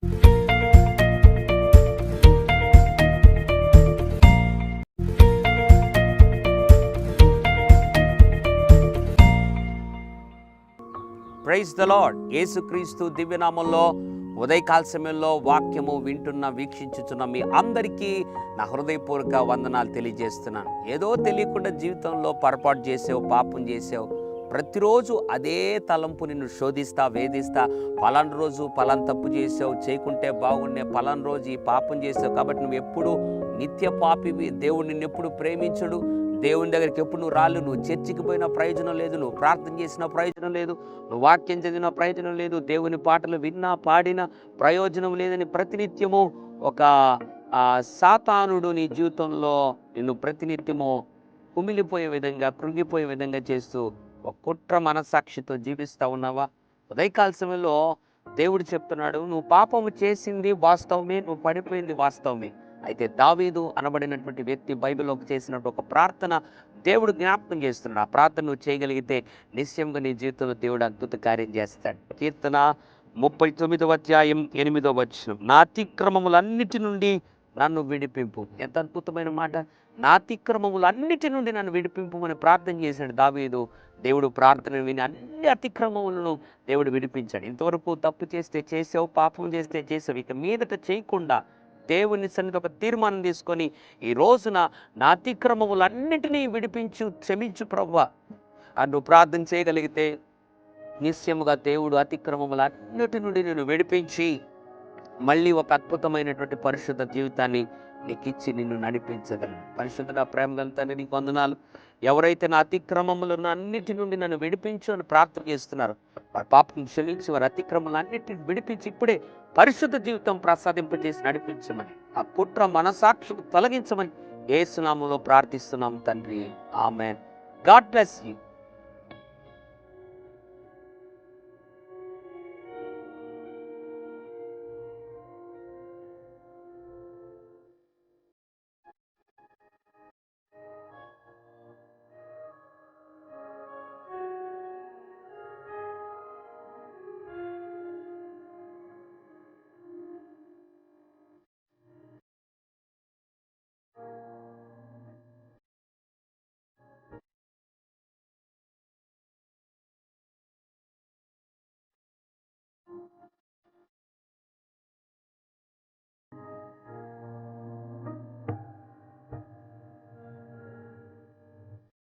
Praise the lord. యేసుక్రీస్తు దివ్యనామంలో ఉదయకాల సమయంలో వాక్యము వింటున్న వీక్షించుచున్న మీ అందరికీ నా హృదయపూర్వక వందనాలు తెలియజేస్తున్నాను. ఏదో తెలియకుండా జీవితంలో పొరపాటు చేసావు, పాపం చేసావు, ప్రతిరోజు అదే తలంపు నిన్ను శోధిస్తా, వేధిస్తా, పలానా రోజు పలానా తప్పు చేసావు, చేయకుంటే బాగుండే, పలానా రోజు ఈ పాపం చేసావు కాబట్టి నువ్వు ఎప్పుడు నిత్య పాపివి, దేవుడు నిన్ను ఎప్పుడు ప్రేమించడు, దేవుని దగ్గరికి ఎప్పుడు నువ్వు రాళ్ళు, నువ్వు చర్చికి పోయిన ప్రయోజనం లేదు, నువ్వు ప్రార్థన చేసిన ప్రయోజనం లేదు, నువ్వు వాక్యం చదివిన ప్రయోజనం లేదు, దేవుని పాటలు విన్నా పాడిన ప్రయోజనం లేదని ప్రతినిత్యము ఒక సాతానుడు నీ జీవితంలో నిన్ను ప్రతినిత్యము కుమిలిపోయే విధంగా, కృంగిపోయే విధంగా చేస్తూ ఒక కుట్ర మనస్సాక్షితో జీవిస్తూ ఉన్నావా? ఉదయకాల సమయంలో దేవుడు చెప్తున్నాడు, నువ్వు పాపము చేసింది వాస్తవమే, నువ్వు పడిపోయింది వాస్తవమే. అయితే దావీదు అనబడినటువంటి వ్యక్తి బైబిల్లోకి చేసినట్టు ఒక ప్రార్థన దేవుడు జ్ఞాపకం చేస్తున్నాడు. ఆ ప్రార్థన నువ్వు చేయగలిగితే నిశ్చయంగా నీ జీవితంలో దేవుడు అద్భుత కార్యం చేస్తాడు. కీర్తన 39వ అధ్యాయం 8వ వచనం, నా అతిక్రమములన్నిటి నుండి నన్ను విడిపింపు. ఎంత అద్భుతమైన మాట! నా అతిక్రమములన్నిటి నుండి నన్ను విడిపింపు అని ప్రార్థన చేశాడు దావీదు. దేవుడు ప్రార్థన విని అన్ని అతిక్రమములను దేవుడు విడిపించాడు. ఇంతవరకు తప్పు చేస్తే చేసావు, పాపం చేస్తే చేసావు, ఇక మీదట చేయకుండా దేవుని సన్నిధి ఒక తీర్మానం తీసుకొని ఈ రోజున నా అతిక్రమములన్నిటినీ విడిపించు, క్షమించు ప్రభువా అని నువ్వు ప్రార్థన చేయగలిగితే నిశ్చయముగా దేవుడు అతిక్రమములన్నిటి నుండి నేను విడిపించి మళ్ళీ ఒక అద్భుతమైనటువంటి పరిశుద్ధ జీవితాన్ని నీకు ఇచ్చి నిన్ను నడిపించగలను. పరిశుద్ధ ప్రేమలంతా నీకు వందనాలు. ఎవరైతే నా అతిక్రమములను అన్నిటి నుండి నన్ను విడిపించు అని ప్రార్థన చేస్తున్నారు, వారి పాపం క్షమించి వారి అతిక్రమలన్నిటిని విడిపించి ఇప్పుడే పరిశుద్ధ జీవితం ప్రసాదింపజేసి నడిపించమని, ఆ కుట్ర మనసాక్షిని తొలగించమని యేసు నామములో ప్రార్థిస్తున్నాం తండ్రి. ఆమేన్. God bless you.